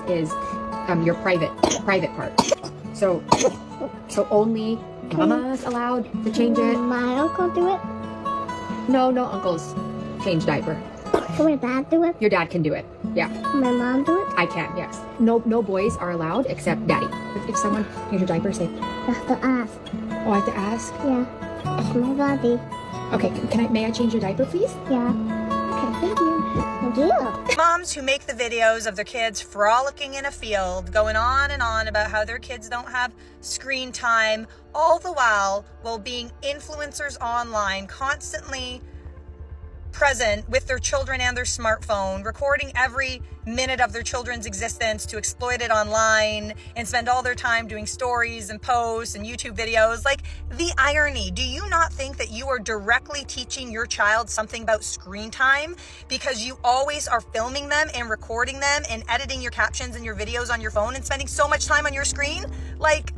is your private part. So only mama's allowed to change it. My uncle do it? No uncles change diaper. Can my dad do it? Your dad can do it. Yeah. My mom do it? I can, yes. No boys are allowed except daddy. If someone changes your diaper, say, You have to ask. oh, I have to ask? Yeah. It's my body. Okay, may I change your diaper, please? Yeah. Okay, thank you. Thank you. Moms who make the videos of their kids frolicking in a field, going on and on about how their kids don't have screen time, all the while being influencers online, constantly present with their children and their smartphone, recording every minute of their children's existence to exploit it online and spend all their time doing stories and posts and YouTube videos. Like, the irony. Do you not think that you are directly teaching your child something about screen time because you always are filming them and recording them and editing your captions and your videos on your phone and spending so much time on your screen? Like,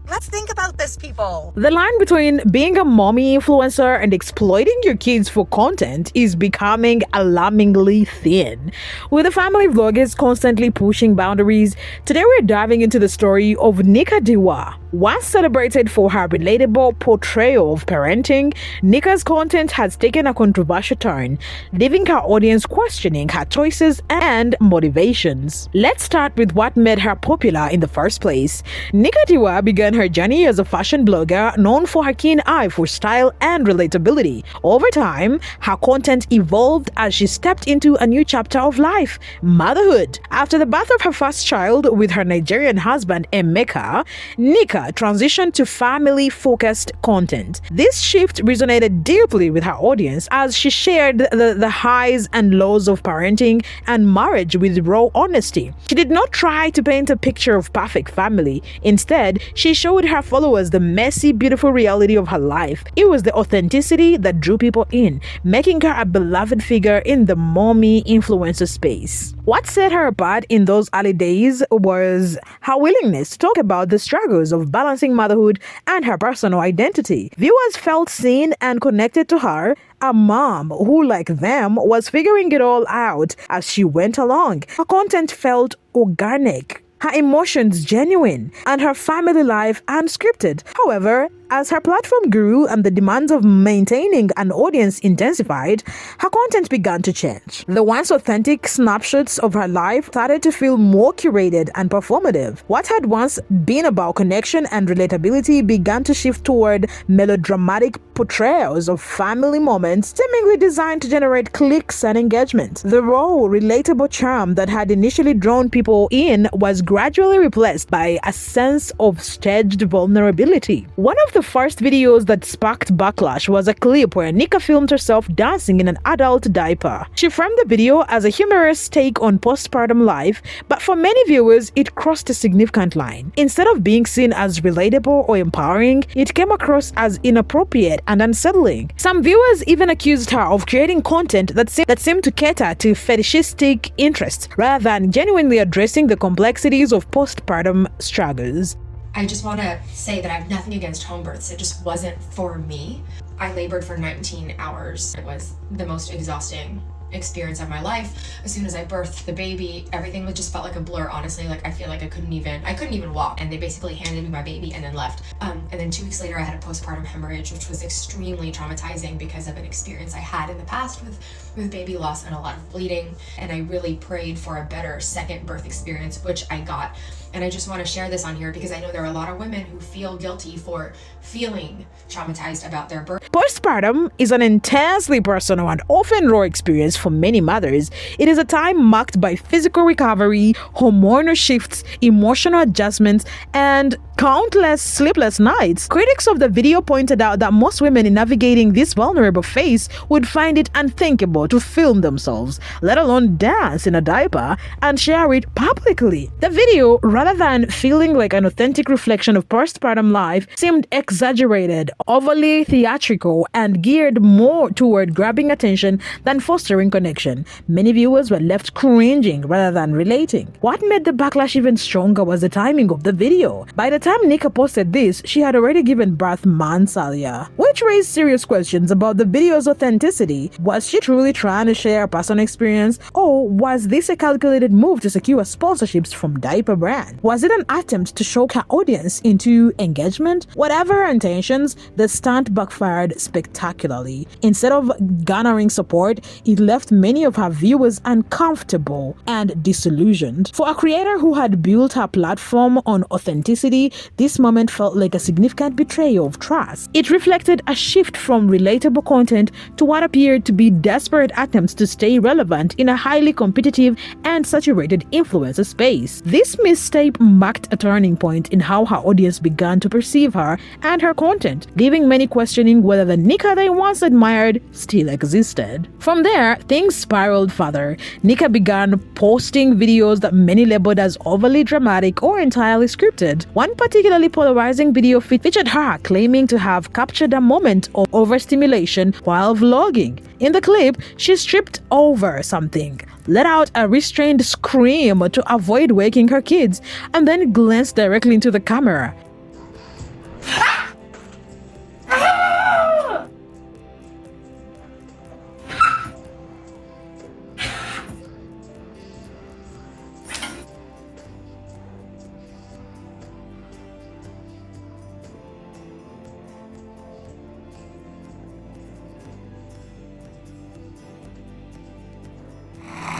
let's think about this, people. The line between being a mommy influencer and exploiting your kids for content is becoming alarmingly thin. With the family vloggers constantly pushing boundaries, today we're diving into the story of Nikadiwa. Once celebrated for her relatable portrayal of parenting, Nika's content has taken a controversial turn, leaving her audience questioning her choices and motivations. Let's start with what made her popular in the first place. Nikadiwa began her journey as a fashion blogger known for her keen eye for style and relatability. Over time, her content evolved as she stepped into a new chapter of life, motherhood. After the birth of her first child with her Nigerian husband Emeka, Nika transitioned to family-focused content. This shift resonated deeply with her audience as she shared the highs and lows of parenting and marriage with raw honesty. She did not try to paint a picture of perfect family. Instead, she showed her followers the messy, beautiful reality of her life. It was the authenticity that drew people in, making her a beloved figure in the mommy influencer space. What set her apart in those early days was her willingness to talk about the struggles of balancing motherhood and her personal identity. Viewers felt seen and connected to her, a mom who, like them, was figuring it all out as she went along. Her content felt organic, her emotions genuine, and her family life unscripted. However, as her platform grew and the demands of maintaining an audience intensified, her content began to change. The once authentic snapshots of her life started to feel more curated and performative. What had once been about connection and relatability began to shift toward melodramatic portrayals of family moments, seemingly designed to generate clicks and engagement. The raw, relatable charm that had initially drawn people in was gradually replaced by a sense of staged vulnerability. One of the first videos that sparked backlash was a clip where Nika filmed herself dancing in an adult diaper. She framed the video as a humorous take on postpartum life, but for many viewers, it crossed a significant line. Instead of being seen as relatable or empowering, it came across as inappropriate and unsettling. Some viewers even accused her of creating content that seemed to cater to fetishistic interests rather than genuinely addressing the complexities of postpartum struggles. I just want to say that I have nothing against home births. It just wasn't for me. I labored for 19 hours. It was the most exhausting experience of my life. As soon as I birthed the baby, everything just felt like a blur, honestly. Like, I feel like I couldn't even walk, and they basically handed me my baby and then left. And then 2 weeks later I had a postpartum hemorrhage, which was extremely traumatizing because of an experience I had in the past with baby loss and a lot of bleeding. And I really prayed for a better second birth experience, which I got. And I just want to share this on here because I know there are a lot of women who feel guilty for feeling traumatized about their birth. Postpartum is an intensely personal and often raw experience for many mothers. It is a time marked by physical recovery, hormonal shifts, emotional adjustments, and countless sleepless nights. Critics of the video pointed out that most women in navigating this vulnerable phase would find it unthinkable to film themselves, let alone dance in a diaper and share it publicly. The video, rather than feeling like an authentic reflection of postpartum life, seemed exaggerated, overly theatrical, and geared more toward grabbing attention than fostering connection, many viewers were left cringing rather than relating. What made the backlash even stronger was the timing of the video. By the time Nika posted this, she had already given birth months earlier, which raised serious questions about the video's authenticity. Was she truly trying to share a personal experience, or was this a calculated move to secure sponsorships from diaper brand? Was it an attempt to shock her audience into engagement? Whatever her intentions, the stunt backfired spectacularly. Instead of garnering support, it left many of her viewers uncomfortable and disillusioned. For a creator who had built her platform on authenticity, this moment felt like a significant betrayal of trust. It reflected a shift from relatable content to what appeared to be desperate attempts to stay relevant in a highly competitive and saturated influencer space. This misstep marked a turning point in how her audience began to perceive her and her content, leaving many questioning whether the Nika they once admired still existed. From there, things spiraled further. Nika began posting videos that many labeled as overly dramatic or entirely scripted. One particularly polarizing video featured her claiming to have captured a moment of overstimulation while vlogging. In the clip, she stripped over something, let out a restrained scream to avoid waking her kids, and then glanced directly into the camera.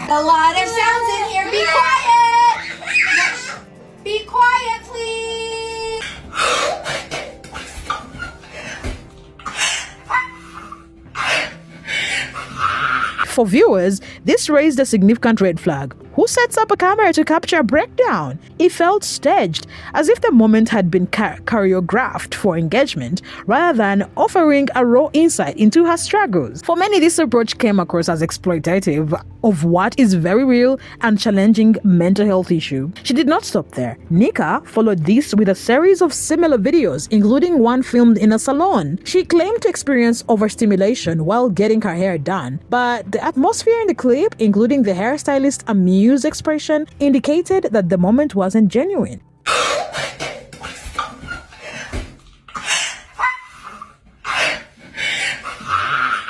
A lot of sounds in here. Be quiet. Be quiet, please. For viewers, this raised a significant red flag. Who sets up a camera to capture a breakdown? It felt staged, as if the moment had been choreographed for engagement, rather than offering a raw insight into her struggles. For many, this approach came across as exploitative of what is very real and challenging mental health issue. She did not stop there. Nika followed this with a series of similar videos, including one filmed in a salon. She claimed to experience overstimulation while getting her hair done, but the atmosphere in the clip, including the hairstylist's amused expression, indicated that the moment wasn't genuine.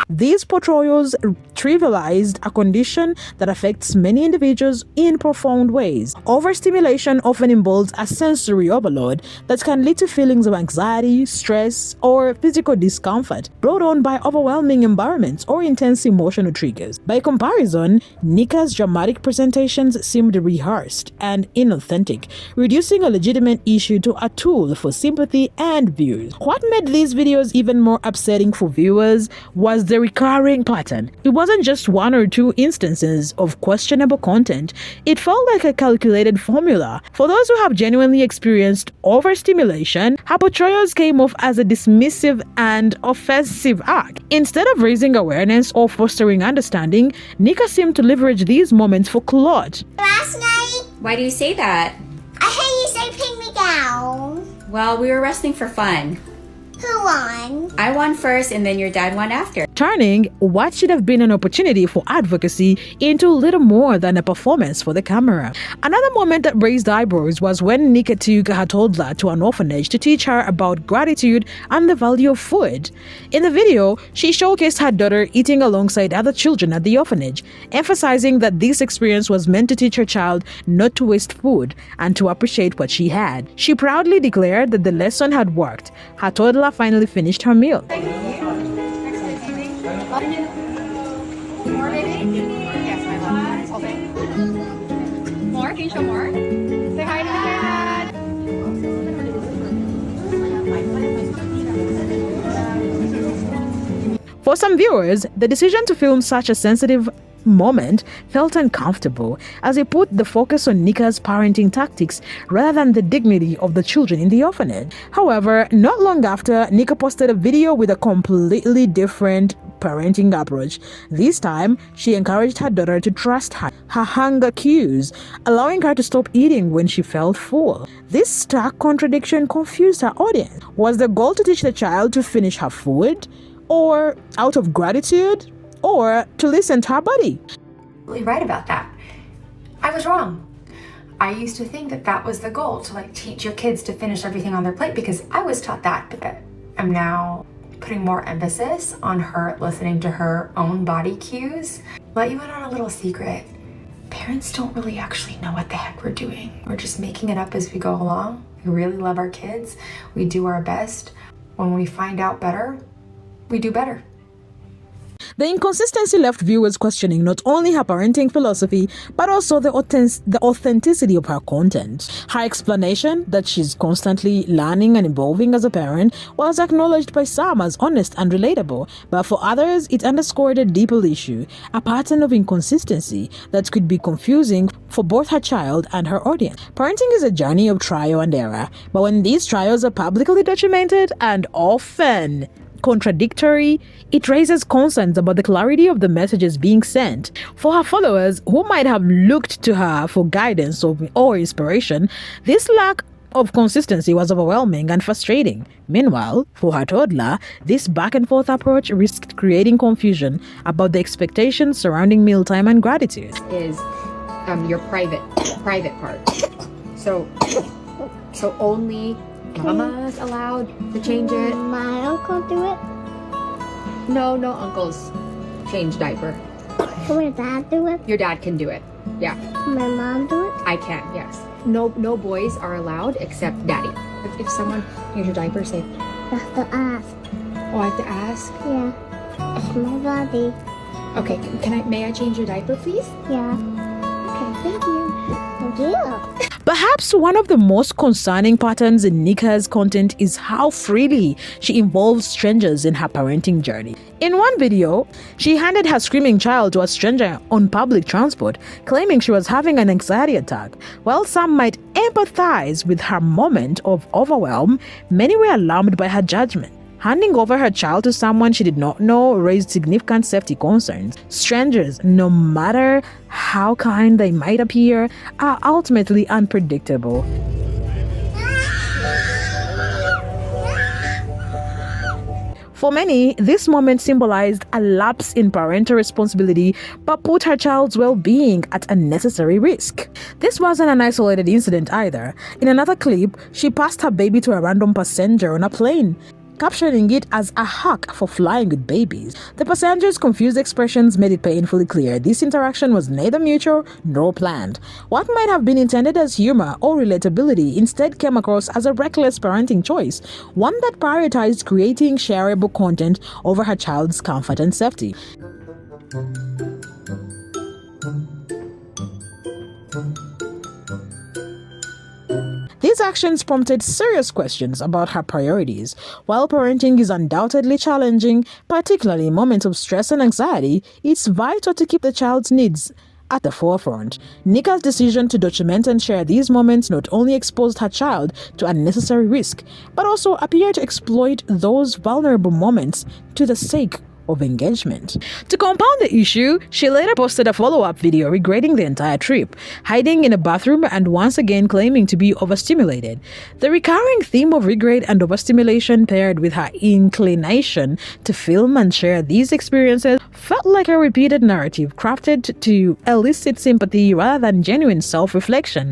These portrayals trivialized a condition that affects many individuals in profound ways. Overstimulation often involves a sensory overload that can lead to feelings of anxiety, stress, or physical discomfort brought on by overwhelming environments or intense emotional triggers. By comparison, Nika's dramatic presentations seemed rehearsed and inauthentic, reducing a legitimate issue to a tool for sympathy and views. What made these videos even more upsetting for viewers was the recurring pattern. It wasn't just one or two instances of questionable content. It felt like a calculated formula. For those who have genuinely experienced overstimulation, her portrayals came off as a dismissive and offensive act. Instead of raising awareness or fostering understanding, Nika seemed to leverage these moments for clout. Last night, Why do you say that? I heard you say pin me down. Well, we were wrestling for fun. Who won? I won first and then your dad won after. Turning what should have been an opportunity for advocacy into little more than a performance for the camera. Another moment that raised eyebrows was when Nika took her toddler to an orphanage to teach her about gratitude and the value of food. In the video, she showcased her daughter eating alongside other children at the orphanage, emphasizing that this experience was meant to teach her child not to waste food and to appreciate what she had. She proudly declared that the lesson had worked. Her toddler finally finished her meal. More? Can you show more? Say hi to the dad. For some viewers, the decision to film such a sensitive moment felt uncomfortable, as it put the focus on Nika's parenting tactics rather than the dignity of the children in the orphanage. However, not long after, Nika posted a video with a completely different parenting approach. This time, she encouraged her daughter to trust her hunger cues, allowing her to stop eating when she felt full. This stark contradiction confused her audience. Was the goal to teach the child to finish her food, or out of gratitude? or to listen to her body. Right about that. I was wrong. I used to think that that was the goal, to like teach your kids to finish everything on their plate, because I was taught that, but I'm now putting more emphasis on her listening to her own body cues. Let you in on a little secret. Parents don't really actually know what the heck we're doing. We're just making it up as we go along. We really love our kids. We do our best. When we find out better, we do better. The inconsistency left viewers questioning not only her parenting philosophy, but also the authenticity of her content. Her explanation that she's constantly learning and evolving as a parent was acknowledged by some as honest and relatable, but for others, it underscored a deeper issue, a pattern of inconsistency that could be confusing for both her child and her audience. Parenting is a journey of trial and error, but when these trials are publicly documented and often contradictory, it raises concerns about the clarity of the messages being sent. For her followers, who might have looked to her for guidance or inspiration, this lack of consistency was overwhelming and frustrating. Meanwhile, for her toddler, this back-and-forth approach risked creating confusion about the expectations surrounding mealtime and gratitude. Is your private part. So only Mama's allowed to change it. My uncle do it. No uncles change diaper. Can my dad do it? Your dad can do it. Yeah, Can my mom do it? I can. Yes. No boys are allowed except daddy. If someone changes your diaper, say, You have to ask. "Oh, I have to ask." Yeah. It's my body. Okay, may I change your diaper, please? Yeah. Okay, thank you. Thank you. Perhaps one of the most concerning patterns in Nika's content is how freely she involves strangers in her parenting journey. In one video, she handed her screaming child to a stranger on public transport, claiming she was having an anxiety attack. While some might empathize with her moment of overwhelm, many were alarmed by her judgment. Handing over her child to someone she did not know raised significant safety concerns. Strangers, no matter how kind they might appear, are ultimately unpredictable. For many, this moment symbolized a lapse in parental responsibility but put her child's well-being at unnecessary risk. This wasn't an isolated incident either. In another clip, she passed her baby to a random passenger on a plane, capturing it as a hack for flying with babies. The passenger's confused expressions made it painfully clear this interaction was neither mutual nor planned. What might have been intended as humor or relatability instead came across as a reckless parenting choice, one that prioritized creating shareable content over her child's comfort and safety. These actions prompted serious questions about her priorities. While parenting is undoubtedly challenging, particularly in moments of stress and anxiety, it's vital to keep the child's needs at the forefront. Nika's decision to document and share these moments not only exposed her child to unnecessary risk, but also appeared to exploit those vulnerable moments to the sake of engagement. To compound the issue, she later posted a follow-up video regretting the entire trip, hiding in a bathroom and once again claiming to be overstimulated. The recurring theme of regret and overstimulation paired with her inclination to film and share these experiences felt like a repeated narrative crafted to elicit sympathy rather than genuine self-reflection.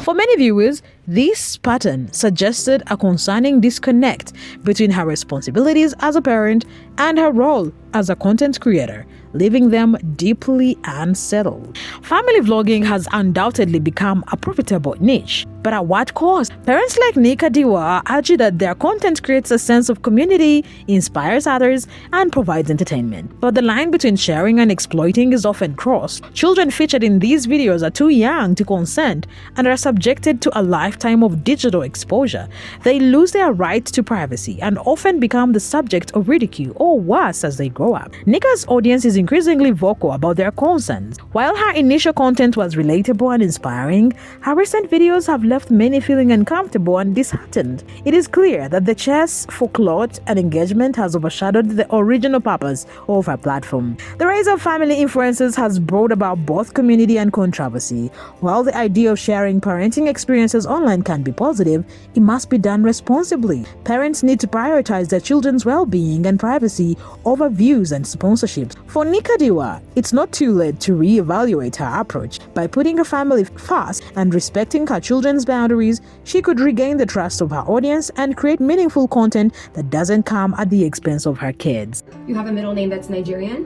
For many viewers, this pattern suggested a concerning disconnect between her responsibilities as a parent and her role as a content creator, leaving them deeply unsettled. Family vlogging has undoubtedly become a profitable niche, but at what cost? Parents like Nikadiwa argue that their content creates a sense of community, inspires others, and provides entertainment. But the line between sharing and exploiting is often crossed. Children featured in these videos are too young to consent and are subjected to a lifetime of digital exposure. They lose their right to privacy and often become the subject of ridicule or worse as they grow up. Nika's audience is increasingly vocal about their concerns. While her initial content was relatable and inspiring, her recent videos have left many feeling uncomfortable and disheartened. It is clear that the chase for clout and engagement has overshadowed the original purpose of her platform. There are rise of family influences has brought about both community and controversy. While the idea of sharing parenting experiences online can be positive, it must be done responsibly. Parents need to prioritize their children's well-being and privacy over views and sponsorships. For Nikadiwa, it's not too late to reevaluate her approach. By putting her family first and respecting her children's boundaries, she could regain the trust of her audience and create meaningful content that doesn't come at the expense of her kids. You have a middle name that's Nigerian?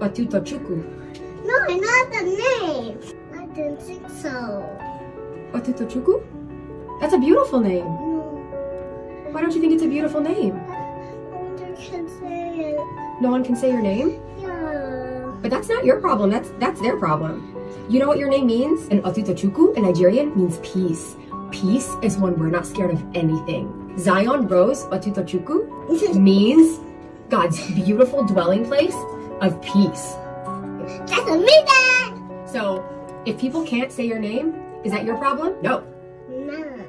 Watutochukwu. No, not the name. I don't think so. Watutochukwu? That's a beautiful name. No, Why don't you think it's a beautiful name? I can't say it. No one can say your name? Yeah. But that's not your problem. That's their problem. You know what your name means? In Otutochukwu, in Nigerian, means peace. Peace is when we're not scared of anything. Zion Rose Otutochukwu means God's beautiful dwelling place of peace. That's a me, Dad. So, if people can't say your name, is that your problem? No. No,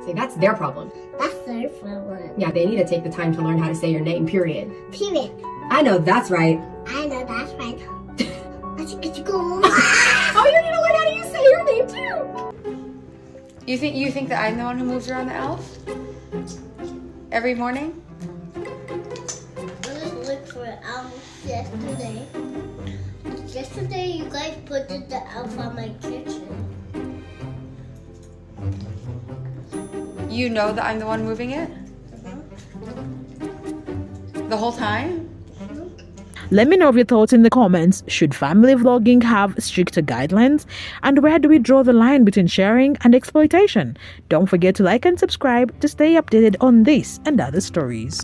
See, that's their problem. that's their problem. Yeah, they need to take the time to learn how to say your name, period. Period. I know that's right. I know that's right. I think it's cool. Oh, you need to learn how to say your name too. You think that I'm the one who moves around the elf? Every morning? I just looked for an elf yesterday. Yesterday, you guys put the elf on my kitchen. You know that I'm the one moving it? The whole time? Let me know your thoughts in the comments. Should family vlogging have stricter guidelines? And where do we draw the line between sharing and exploitation? Don't forget to like and subscribe to stay updated on this and other stories.